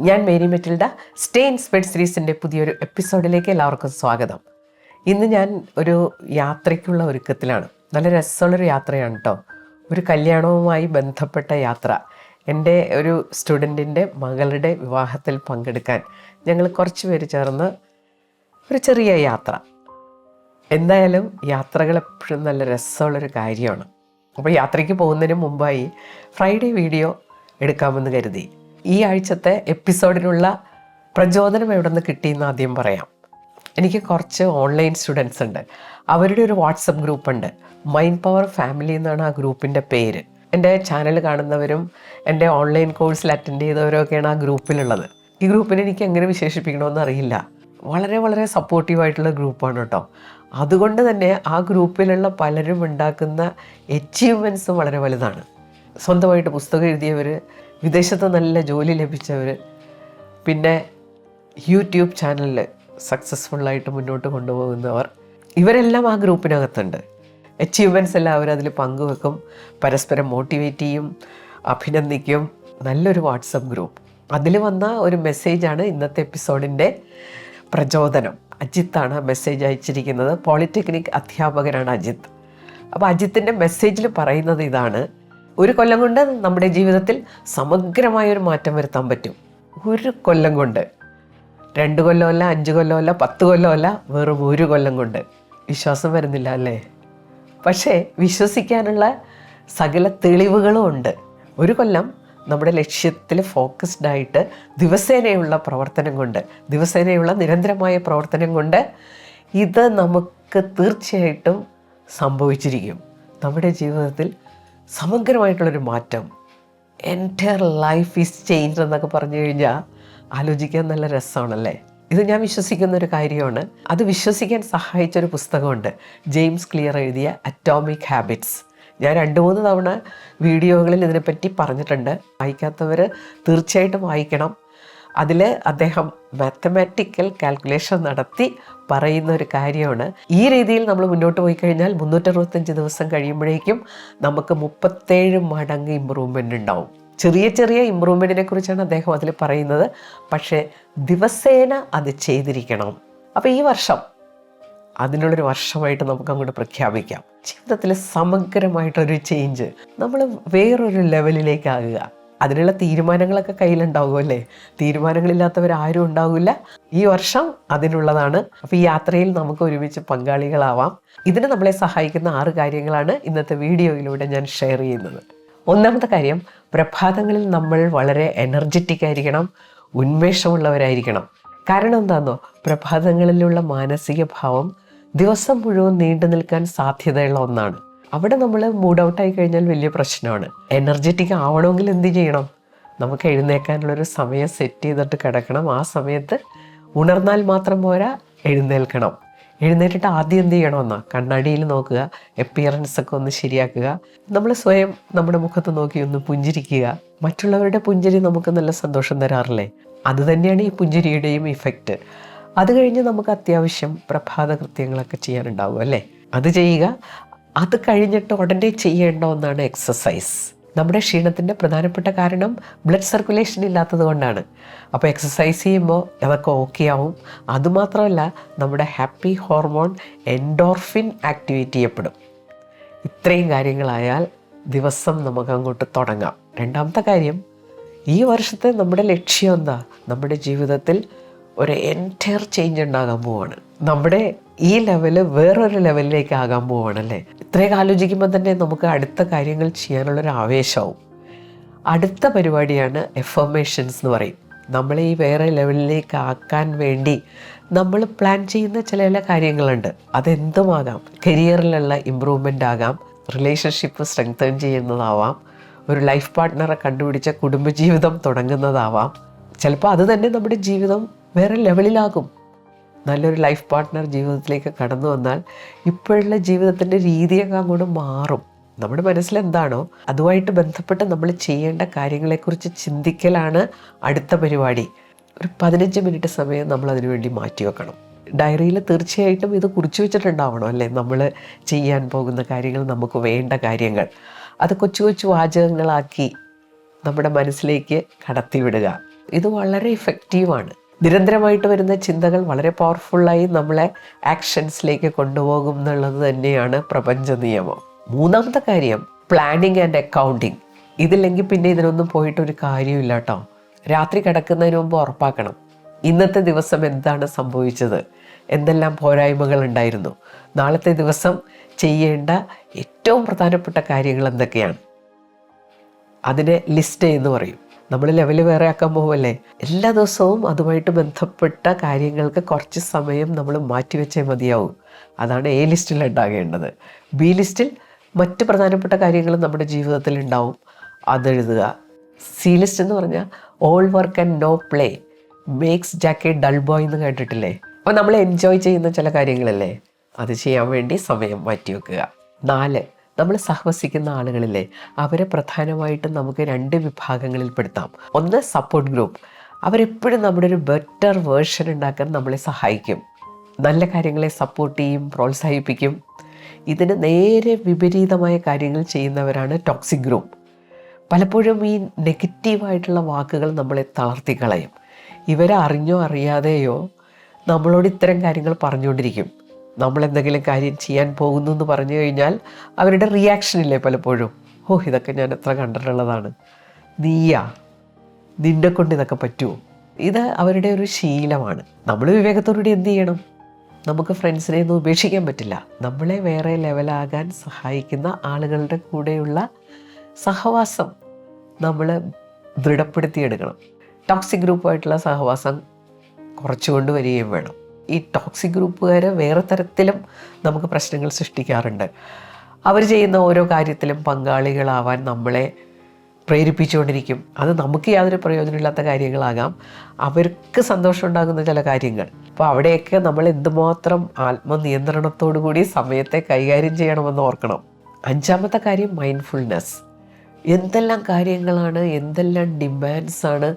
ഞാൻ Mary Metilda. Stay inspired സീരീസിൻ്റെ പുതിയൊരു എപ്പിസോഡിലേക്ക് എല്ലാവർക്കും സ്വാഗതം. ഇന്ന് ഞാൻ ഒരു യാത്രയ്ക്കുള്ള ഒരുക്കത്തിലാണ്. നല്ല രസമുള്ളൊരു യാത്രയാണ് കേട്ടോ. ഒരു കല്യാണവുമായി ബന്ധപ്പെട്ട യാത്ര. എൻ്റെ ഒരു സ്റ്റുഡൻറ്റിൻ്റെ മകളുടെ വിവാഹത്തിൽ പങ്കെടുക്കാൻ ഞങ്ങൾ കുറച്ച് പേര് ചേർന്ന് ഒരു ചെറിയ യാത്ര. എന്തായാലും യാത്രകൾ എപ്പോഴും നല്ല രസമുള്ളൊരു കാര്യമാണ്. അപ്പോൾ യാത്രയ്ക്ക് പോകുന്നതിന് മുമ്പായി ഫ്രൈഡേ വീഡിയോ എടുക്കാമെന്ന് കരുതി. ഈ ആഴ്ചത്തെ എപ്പിസോഡിനുള്ള പ്രചോദനം എവിടെ നിന്ന് കിട്ടിയെന്ന് ആദ്യം പറയാം. എനിക്ക് കുറച്ച് ഓൺലൈൻ സ്റ്റുഡൻസ് ഉണ്ട്. അവരുടെ ഒരു വാട്സപ്പ് ഗ്രൂപ്പുണ്ട്. മൈൻഡ് പവർ ഫാമിലി എന്നാണ് ആ ഗ്രൂപ്പിൻ്റെ പേര്. എൻ്റെ ചാനൽ കാണുന്നവരും എൻ്റെ ഓൺലൈൻ കോഴ്സിൽ അറ്റൻഡ് ചെയ്തവരൊക്കെയാണ് ആ ഗ്രൂപ്പിലുള്ളത്. ഈ ഗ്രൂപ്പിനെ എനിക്ക് എങ്ങനെ വിശേഷിപ്പിക്കണമെന്ന് അറിയില്ല. വളരെ വളരെ സപ്പോർട്ടീവായിട്ടുള്ള ഗ്രൂപ്പാണ് കേട്ടോ. അതുകൊണ്ട് തന്നെ ആ ഗ്രൂപ്പിലുള്ള പലരും ഉണ്ടാക്കുന്ന അച്ചീവ്മെൻറ്റ്സും വളരെ വലുതാണ്. സ്വന്തമായിട്ട് പുസ്തകം എഴുതിയവർ, വിദേശത്ത് നല്ല ജോലി ലഭിച്ചവർ, പിന്നെ യൂട്യൂബ് ചാനലിൽ സക്സസ്ഫുള്ളായിട്ട് മുന്നോട്ട് കൊണ്ടുപോകുന്നവർ, ഇവരെല്ലാം ആ ഗ്രൂപ്പിനകത്തുണ്ട്. അച്ചീവ്മെൻറ്റ്സ് എല്ലാം അവരതിൽ പങ്കുവെക്കും, പരസ്പരം മോട്ടിവേറ്റ് ചെയ്യും, അഭിനന്ദിക്കും. നല്ലൊരു വാട്സപ്പ് ഗ്രൂപ്പ്. അതിൽ വന്ന ഒരു മെസ്സേജാണ് ഇന്നത്തെ എപ്പിസോഡിൻ്റെ പ്രചോദനം. അജിത്താണ് മെസ്സേജ് അയച്ചിരിക്കുന്നത്. പോളിടെക്നിക് അധ്യാപകനാണ് അജിത്ത്. അപ്പോൾ അജിത്തിൻ്റെ മെസ്സേജിൽ പറയുന്നത് ഇതാണ്: ഒരു കൊല്ലം കൊണ്ട് നമ്മുടെ ജീവിതത്തിൽ സമഗ്രമായൊരു മാറ്റം വരുത്താൻ പറ്റും. ഒരു കൊല്ലം കൊണ്ട്. 2 കൊല്ലമല്ല, 5 കൊല്ലമല്ല, 10 കൊല്ലമല്ല, വെറും 1 കൊല്ലം കൊണ്ട്. വിശ്വാസം വരുന്നില്ല അല്ലേ? പക്ഷേ വിശ്വസിക്കാനുള്ള സകല തെളിവുകളും ഉണ്ട്. 1 കൊല്ലം നമ്മുടെ ലക്ഷ്യത്തിൽ ഫോക്കസ്ഡായിട്ട് ദിവസേനയുള്ള പ്രവർത്തനം കൊണ്ട്, ദിവസേനയുള്ള നിരന്തരമായ പ്രവർത്തനം കൊണ്ട് ഇത് നമുക്ക് തീർച്ചയായിട്ടും സംഭവിച്ചിരിക്കും. നമ്മുടെ ജീവിതത്തിൽ സമഗ്രമായിട്ടുള്ളൊരു മാറ്റം. എൻ്റയർ ലൈഫ് ഈസ് ചേഞ്ച് എന്നൊക്കെ പറഞ്ഞു കഴിഞ്ഞാൽ ആലോചിക്കാൻ നല്ല രസമാണല്ലേ? ഇത് ഞാൻ വിശ്വസിക്കുന്നൊരു കാര്യമാണ്. അത് വിശ്വസിക്കാൻ സഹായിച്ചൊരു പുസ്തകമുണ്ട്, ജെയിംസ് ക്ലിയർ എഴുതിയ അറ്റോമിക് ഹാബിറ്റ്സ്. ഞാൻ 2-3 തവണ വീഡിയോകളിൽ ഇതിനെപ്പറ്റി പറഞ്ഞിട്ടുണ്ട്. വായിക്കാത്തവർ തീർച്ചയായിട്ടും വായിക്കണം. അതിൽ അദ്ദേഹം മാത്തമാറ്റിക്കൽ കാൽക്കുലേഷൻ നടത്തി പറയുന്ന ഒരു കാര്യമാണ്. ഈ രീതിയിൽ നമ്മൾ മുന്നോട്ട് പോയി കഴിഞ്ഞാൽ 365 ദിവസം കഴിയുമ്പോഴേക്കും നമുക്ക് 37 മടങ്ങ് ഇമ്പ്രൂവ്മെൻ്റ് ഉണ്ടാവും. ചെറിയ ചെറിയ ഇമ്പ്രൂവ്മെൻറ്റിനെ കുറിച്ചാണ് അദ്ദേഹം അതിൽ പറയുന്നത്. പക്ഷേ ദിവസേന അത് ചെയ്തിരിക്കണം. അപ്പോൾ ഈ വർഷം അതിനുള്ളൊരു വർഷമായിട്ട് നമുക്ക് അങ്ങോട്ട് പ്രഖ്യാപിക്കാം. ജീവിതത്തിൽ സമഗ്രമായിട്ടൊരു ചേഞ്ച്, നമ്മൾ വേറൊരു ലെവലിലേക്കാകുക. അതിനുള്ള തീരുമാനങ്ങളൊക്കെ കയ്യിലുണ്ടാവുമല്ലേ? തീരുമാനങ്ങളില്ലാത്തവരാരും ഉണ്ടാവില്ല. ഈ വർഷം അതിനുള്ളതാണ്. അപ്പോൾ ഈ യാത്രയിൽ നമുക്ക് ഒരുമിച്ച് പങ്കാളികളാവാം. ഇതിന് നമ്മളെ സഹായിക്കുന്ന 6 കാര്യങ്ങളാണ് ഇന്നത്തെ വീഡിയോയിലൂടെ ഞാൻ ഷെയർ ചെയ്യുന്നത്. ഒന്നാമത്തെ കാര്യം, പ്രഭാതങ്ങളിൽ നമ്മൾ വളരെ എനർജറ്റിക് ആയിരിക്കണം, ഉന്മേഷമുള്ളവരായിരിക്കണം. കാരണം എന്താണെന്നോ? പ്രഭാതങ്ങളിലുള്ള മാനസിക ഭാവം ദിവസം മുഴുവൻ നീണ്ടു നിൽക്കാൻ സാധ്യതയുള്ള ഒന്നാണ്. അവിടെ നമ്മൾ മൂഡ് ഔട്ടായി കഴിഞ്ഞാൽ വലിയ പ്രശ്നമാണ്. എനർജറ്റിക് ആവണമെങ്കിൽ എന്ത് ചെയ്യണം? നമുക്ക് എഴുന്നേൽക്കാനുള്ളൊരു സമയം സെറ്റ് ചെയ്തിട്ട് കിടക്കണം. ആ സമയത്ത് ഉണർന്നാൽ മാത്രം പോരാ, എഴുന്നേൽക്കണം. എഴുന്നേറ്റിട്ട് ആദ്യം എന്ത് ചെയ്യണമെന്നാ? കണ്ണാടിയിൽ നോക്കുക, അപ്പിയറൻസൊക്കെ ഒന്ന് ശരിയാക്കുക. നമ്മൾ സ്വയം നമ്മുടെ മുഖത്ത് നോക്കി ഒന്ന് പുഞ്ചിരിക്കുക. മറ്റുള്ളവരുടെ പുഞ്ചിരി നമുക്ക് നല്ല സന്തോഷം തരാറില്ലേ? അതുതന്നെയാണ് ഈ പുഞ്ചിരിയുടെയും ഇഫക്റ്റ്. അത് കഴിഞ്ഞ് നമുക്ക് അത്യാവശ്യം പ്രഭാത കൃത്യങ്ങളൊക്കെ ചെയ്യാനുണ്ടാവും അല്ലേ? അത് ചെയ്യുക. അത് കഴിഞ്ഞിട്ട് ഉടനെ ചെയ്യേണ്ട ഒന്നാണ് എക്സസൈസ്. നമ്മുടെ ക്ഷീണത്തിൻ്റെ പ്രധാനപ്പെട്ട കാരണം ബ്ലഡ് സർക്കുലേഷൻ ഇല്ലാത്തത് കൊണ്ടാണ്. അപ്പോൾ എക്സസൈസ് ചെയ്യുമ്പോൾ അതൊക്കെ ഓക്കെ ആവും. അതുമാത്രമല്ല, നമ്മുടെ ഹാപ്പി ഹോർമോൺ എൻഡോർഫിൻ ആക്ടിവേറ്റ് ചെയ്യപ്പെടും. ഇത്രയും കാര്യങ്ങളായാൽ ദിവസം നമുക്ക് അങ്ങോട്ട് തുടങ്ങാം. രണ്ടാമത്തെ കാര്യം, ഈ വർഷത്തെ നമ്മുടെ ലക്ഷ്യം എന്താ? നമ്മുടെ ജീവിതത്തിൽ ഒരു എൻറ്റയർ ചേഞ്ച് ഉണ്ടാകാൻ പോവാണ്. നമ്മുടെ ഈ ലെവല് വേറൊരു ലെവലിലേക്ക് ആകാൻ പോവാണല്ലേ? ഇത്രയൊക്കെ ആലോചിക്കുമ്പോൾ തന്നെ നമുക്ക് അടുത്ത കാര്യങ്ങൾ ചെയ്യാനുള്ളൊരു ആവേശമാവും. അടുത്ത പരിപാടിയാണ് എഫർമേഷൻസ് എന്ന് പറയും. നമ്മളെ ഈ വേറെ ലെവലിലേക്ക് ആക്കാൻ വേണ്ടി നമ്മൾ പ്ലാൻ ചെയ്യുന്ന ചില കാര്യങ്ങളുണ്ട്. അതെന്തുമാകാം. കരിയറിലുള്ള ഇമ്പ്രൂവ്മെൻ്റ് ആകാം, റിലേഷൻഷിപ്പ് സ്ട്രെങ്തൻ ചെയ്യുന്നതാവാം, ഒരു ലൈഫ് പാർട്ട്ണറെ കണ്ടുപിടിച്ച കുടുംബജീവിതം തുടങ്ങുന്നതാവാം. ചിലപ്പോൾ അത് തന്നെ നമ്മുടെ ജീവിതം വേറെ ലെവലിലാകും. നല്ലൊരു ലൈഫ് പാർട്ട്ണർ ജീവിതത്തിലേക്ക് കടന്നു വന്നാൽ ഇപ്പോഴുള്ള ജീവിതത്തിൻ്റെ രീതിയൊക്കെ അങ്ങോട്ട് മാറും. നമ്മുടെ മനസ്സിലെന്താണോ അതുമായിട്ട് ബന്ധപ്പെട്ട് നമ്മൾ ചെയ്യേണ്ട കാര്യങ്ങളെക്കുറിച്ച് ചിന്തിക്കലാണ് അടുത്ത പരിപാടി. ഒരു 15 മിനിറ്റ് സമയം നമ്മൾ അതിനു വേണ്ടി മാറ്റി വെക്കണം. ഡയറിയിൽ തീർച്ചയായിട്ടും ഇത് കുറിച്ച് വെച്ചിട്ടുണ്ടാവണം അല്ലേ? നമ്മൾ ചെയ്യാൻ പോകുന്ന കാര്യങ്ങൾ, നമുക്ക് വേണ്ട കാര്യങ്ങൾ. അത് കൊച്ചു കൊച്ചു വാചകങ്ങളാക്കി നമ്മുടെ മനസ്സിലേക്ക് കടത്തിവിടുക. ഇത് വളരെ ഇഫക്റ്റീവാണ്. നിരന്തരമായിട്ട് വരുന്ന ചിന്തകൾ വളരെ പവർഫുള്ളായി നമ്മളെ ആക്ഷൻസിലേക്ക് കൊണ്ടുപോകും എന്നുള്ളത് തന്നെയാണ് പ്രപഞ്ച നിയമം. മൂന്നാമത്തെ കാര്യം പ്ലാനിങ് ആൻഡ് അക്കൗണ്ടിങ്. ഇതില്ലെങ്കിൽ പിന്നെ ഇതിനൊന്നും പോയിട്ടൊരു കാര്യമില്ല കേട്ടോ. രാത്രി കിടക്കുന്നതിന് മുമ്പ് ഉറപ്പാക്കണം ഇന്നത്തെ ദിവസം എന്താണ് സംഭവിച്ചത്, എന്തെല്ലാം പോരായ്മകൾ ഉണ്ടായിരുന്നു, നാളത്തെ ദിവസം ചെയ്യേണ്ട ഏറ്റവും പ്രധാനപ്പെട്ട കാര്യങ്ങൾ എന്തൊക്കെയാണ്, അതിനെ ലിസ്റ്റ് എന്ന് പറയും. നമ്മൾ ലെവൽ വേറെ ആക്കാൻ പോവല്ലേ, എല്ലാ ദിവസവും അതുമായിട്ട് ബന്ധപ്പെട്ട കാര്യങ്ങൾക്ക് കുറച്ച് സമയം നമ്മൾ മാറ്റിവെച്ചേ മതിയാവും. അതാണ് എ ലിസ്റ്റിൽ ഉണ്ടാകേണ്ടത്. ബി ലിസ്റ്റിൽ മറ്റ് പ്രധാനപ്പെട്ട കാര്യങ്ങൾ നമ്മുടെ ജീവിതത്തിൽ ഉണ്ടാവും, അതെഴുതുക. സി ലിസ്റ്റ് എന്ന് പറഞ്ഞാൽ all work and no play makes Jack a dull boy എന്ന് കേട്ടിട്ടില്ലേ? അപ്പോൾ നമ്മൾ എൻജോയ് ചെയ്യുന്ന ചില കാര്യങ്ങളല്ലേ, അത് ചെയ്യാൻ വേണ്ടി സമയം മാറ്റിവെക്കുക. 4, നമ്മൾ സഹവസിക്കുന്ന ആളുകളില്ലേ, അവരെ പ്രധാനമായിട്ടും നമുക്ക് 2 വിഭാഗങ്ങളിൽ പെടുത്താം. ഒന്ന് സപ്പോർട്ട് ഗ്രൂപ്പ്. അവരെപ്പോഴും നമ്മുടെ ഒരു ബെറ്റർ വേർഷൻ ഉണ്ടാക്കാൻ നമ്മളെ സഹായിക്കും, നല്ല കാര്യങ്ങളെ സപ്പോർട്ട് ചെയ്യും, പ്രോത്സാഹിപ്പിക്കും. ഇതിന് നേരെ വിപരീതമായ കാര്യങ്ങൾ ചെയ്യുന്നവരാണ് ടോക്സിക് ഗ്രൂപ്പ്. പലപ്പോഴും ഈ നെഗറ്റീവായിട്ടുള്ള വാക്കുകൾ നമ്മളെ തളർത്തിക്കളയും. ഇവരെ അറിഞ്ഞോ അറിയാതെയോ നമ്മളോട് ഇത്തരം കാര്യങ്ങൾ പറഞ്ഞുകൊണ്ടിരിക്കും. നമ്മളെന്തെങ്കിലും കാര്യം ചെയ്യാൻ പോകുന്നു എന്ന് പറഞ്ഞു കഴിഞ്ഞാൽ അവരുടെ റിയാക്ഷനില്ലേ പലപ്പോഴും, ഓ ഇതൊക്കെ ഞാൻ എത്ര കണ്ടിട്ടുള്ളതാണ്, നീയാ, നിന്നെ കൊണ്ട് ഇതൊക്കെ പറ്റുമോ? ഇത് അവരുടെ ഒരു ശീലമാണ്. നമ്മൾ വിവേകത്തോടുകൂടി എന്ത് ചെയ്യണം? നമുക്ക് ഫ്രണ്ട്സിനെ ഒന്നും ഉപേക്ഷിക്കാൻ പറ്റില്ല. നമ്മളെ വേറെ ലെവലാകാൻ സഹായിക്കുന്ന ആളുകളുടെ കൂടെയുള്ള സഹവാസം നമ്മൾ ദൃഢപ്പെടുത്തിയെടുക്കണം. ടോക്സിക് ഗ്രൂപ്പായിട്ടുള്ള സഹവാസം കുറച്ചുകൊണ്ട് വരികയും വേണം. ഈ ടോക്സിക് ഗ്രൂപ്പുകാർ വേറെ തരത്തിലും നമുക്ക് പ്രശ്നങ്ങൾ സൃഷ്ടിക്കാറുണ്ട്. അവർ ചെയ്യുന്ന ഓരോ കാര്യത്തിലും പങ്കാളികളാവാൻ നമ്മളെ പ്രേരിപ്പിച്ചുകൊണ്ടിരിക്കും. അത് നമുക്ക് യാതൊരു പ്രയോജനമില്ലാത്ത കാര്യങ്ങളാകാം, അവർക്ക് സന്തോഷം ഉണ്ടാകുന്ന ചില കാര്യങ്ങൾ. അപ്പോൾ അവിടെയൊക്കെ നമ്മൾ എന്തുമാത്രം ആത്മനിയന്ത്രണത്തോടു കൂടി സമയത്തെ കൈകാര്യം ചെയ്യണമെന്ന് ഓർക്കണം. 5ാമത്തെ കാര്യം മൈൻഡ്ഫുൾനെസ്. എന്തെല്ലാം കാര്യങ്ങളാണ്, എന്തെല്ലാം ഡിമാൻഡ്സാണ്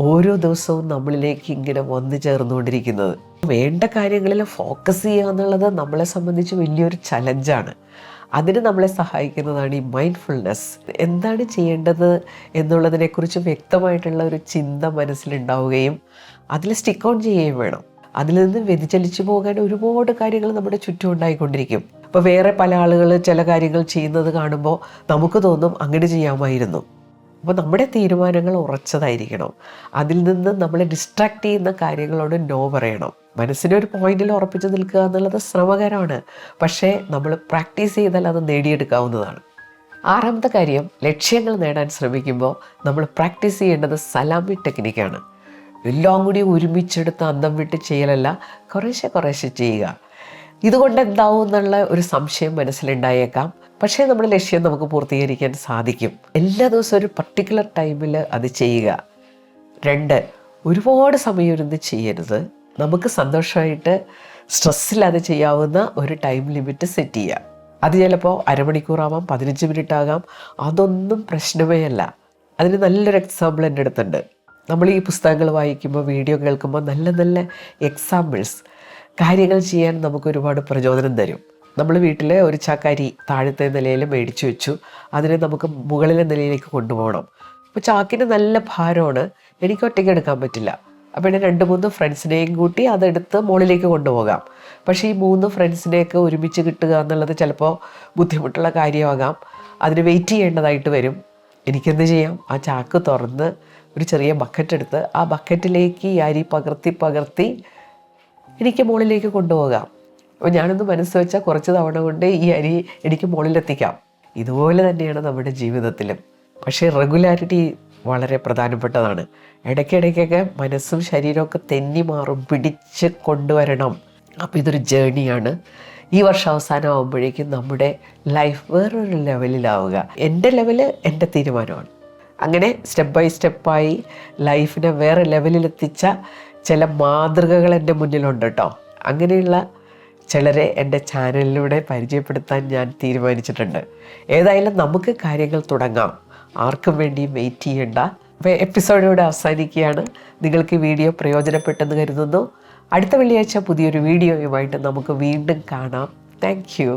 ഓരോ ദിവസവും നമ്മളിലേക്ക് ഇങ്ങനെ വന്നു ചേർന്നുകൊണ്ടിരിക്കുന്നത്. വേണ്ട കാര്യങ്ങളിൽ ഫോക്കസ് ചെയ്യുക എന്നുള്ളത് നമ്മളെ സംബന്ധിച്ച് വലിയൊരു ചലഞ്ചാണ്. അതിന് നമ്മളെ സഹായിക്കുന്നതാണ് ഈ മൈൻഡ്ഫുൾനെസ്. എന്താണ് ചെയ്യേണ്ടത് എന്നുള്ളതിനെക്കുറിച്ച് വ്യക്തമായിട്ടുള്ള ഒരു ചിന്ത മനസ്സിലുണ്ടാവുകയും അതിൽ സ്റ്റിക്ക് ഓൺ ചെയ്യുകയും വേണം. അതിൽ നിന്ന് വ്യതിചലിച്ചു പോകാൻ ഒരുപാട് കാര്യങ്ങൾ നമ്മുടെ ചുറ്റും ഉണ്ടായിക്കൊണ്ടിരിക്കും. അപ്പോൾ വേറെ പല ആളുകൾ ചില കാര്യങ്ങൾ ചെയ്യുന്നത് കാണുമ്പോൾ നമുക്ക് തോന്നും അങ്ങനെ ചെയ്യാമായിരുന്നു. അപ്പോൾ നമ്മുടെ തീരുമാനങ്ങൾ ഉറച്ചതായിരിക്കണം. അതിൽ നിന്ന് നമ്മളെ ഡിസ്ട്രാക്ട് ചെയ്യുന്ന കാര്യങ്ങളോട് നോ പറയണം. മനസ്സിനെ ഒരു പോയിന്റിൽ ഉറപ്പിച്ച് നിൽക്കുക എന്നുള്ളത് ശ്രമകരമാണ്, പക്ഷേ നമ്മൾ പ്രാക്ടീസ് ചെയ്താൽ അത് നേടിയെടുക്കാവുന്നതാണ്. 6ാമത്തെ കാര്യം, ലക്ഷ്യങ്ങൾ നേടാൻ ശ്രമിക്കുമ്പോൾ നമ്മൾ പ്രാക്ടീസ് ചെയ്യേണ്ടത് സലാമി ടെക്നിക്കാണ്. എല്ലാം കൂടി ഒരുമിച്ചെടുത്ത് അന്തം വിട്ട് ചെയ്യലല്ല, കുറേശ്ശെ ചെയ്യുക. ഇതുകൊണ്ട് എന്താവും എന്നുള്ള ഒരു സംശയം മനസ്സിലുണ്ടായേക്കാം, പക്ഷേ നമ്മുടെ ലക്ഷ്യം നമുക്ക് പൂർത്തീകരിക്കാൻ സാധിക്കും. എല്ലാ ദിവസവും ഒരു പർട്ടിക്കുലർ ടൈമിൽ അത് ചെയ്യുക. 2, ഒരുപാട് സമയം ഇരുന്ന് ചെയ്യരുത്. നമുക്ക് സന്തോഷമായിട്ട് സ്ട്രെസ്സില്ലാതെ ചെയ്യാവുന്ന ഒരു ടൈം ലിമിറ്റ് സെറ്റ് ചെയ്യുക. അത് ചിലപ്പോൾ അരമണിക്കൂറാവാം, 15 മിനിറ്റ് ആകാം, അതൊന്നും പ്രശ്നമേ അല്ല. അതിന് നല്ലൊരു എക്സാമ്പിൾ എൻ്റെ അടുത്തുണ്ട്. നമ്മൾ ഈ പുസ്തകങ്ങൾ വായിക്കുമ്പോൾ, വീഡിയോ കേൾക്കുമ്പോൾ നല്ല നല്ല എക്സാമ്പിൾസ്, കാര്യങ്ങൾ ചെയ്യാൻ നമുക്ക് ഒരുപാട് പ്രചോദനം തരും. നമ്മൾ വീട്ടിൽ ഒരു ചാക്കരി താഴത്തെ നിലയിൽ മേടിച്ചു വെച്ചു, അതിനെ നമുക്ക് മുകളിലെ നിലയിലേക്ക് കൊണ്ടുപോകണം. അപ്പോൾ ചാക്കിന് നല്ല ഭാരമാണ്, എനിക്ക് ഒറ്റയ്ക്ക് എടുക്കാൻ പറ്റില്ല. അപ്പോൾ ഇവിടെ 2-3 ഫ്രണ്ട്സിനെയും കൂട്ടി അതെടുത്ത് മുകളിലേക്ക് കൊണ്ടുപോകാം. പക്ഷേ ഈ 3 ഫ്രണ്ട്സിനെയൊക്കെ ഒരുമിച്ച് കിട്ടുക എന്നുള്ളത് ചിലപ്പോൾ ബുദ്ധിമുട്ടുള്ള കാര്യമാകാം, അതിന് വെയിറ്റ് ചെയ്യേണ്ടതായിട്ട് വരും. എനിക്കെന്ത് ചെയ്യാം? ആ ചാക്ക് തുറന്ന് ഒരു ചെറിയ ബക്കറ്റ് എടുത്ത് ആ ബക്കറ്റിലേക്ക് ഈ അരി പകർത്തി എനിക്ക് മുകളിലേക്ക് കൊണ്ടുപോകാം. അപ്പോൾ ഞാനൊന്ന് മനസ്സ് വെച്ചാൽ കുറച്ച് തവണ കൊണ്ട് ഈ അരി എനിക്ക് മുകളിലെത്തിക്കാം. ഇതുപോലെ തന്നെയാണ് നമ്മുടെ ജീവിതത്തിലും. പക്ഷേ റെഗുലാരിറ്റി വളരെ പ്രധാനപ്പെട്ടതാണ്. ഇടയ്ക്കിടയ്ക്കൊക്കെ മനസ്സും ശരീരമൊക്കെ തെന്നി മാറും, പിടിച്ച് കൊണ്ടുവരണം. അപ്പോൾ ഇതൊരു ജേണിയാണ്. ഈ വർഷം അവസാനമാകുമ്പോഴേക്കും നമ്മുടെ ലൈഫ് വേറൊരു ലെവലിലാവുക. എൻ്റെ ലെവല് എൻ്റെ തീരുമാനമാണ്. അങ്ങനെ സ്റ്റെപ്പ് ബൈ സ്റ്റെപ്പായി ലൈഫിനെ വേറെ ലെവലിലെത്തിച്ച ചില മാതൃകകൾ എൻ്റെ മുന്നിലുണ്ട് കേട്ടോ. അങ്ങനെയുള്ള ചിലരെ എൻ്റെ ചാനലിലൂടെ പരിചയപ്പെടുത്താൻ ഞാൻ തീരുമാനിച്ചിട്ടുണ്ട്. ഏതായാലും നമുക്ക് കാര്യങ്ങൾ തുടങ്ങാം, ആർക്കും വേണ്ടി വെയിറ്റ് ചെയ്യണ്ട. അപ്പോൾ എപ്പിസോഡിലൂടെ അവസാനിക്കുകയാണ്. നിങ്ങൾക്ക് ഈ വീഡിയോ പ്രയോജനപ്പെട്ടെന്ന് കരുതുന്നു. അടുത്ത വെള്ളിയാഴ്ച പുതിയൊരു വീഡിയോയുമായിട്ട് നമുക്ക് വീണ്ടും കാണാം. Thank you.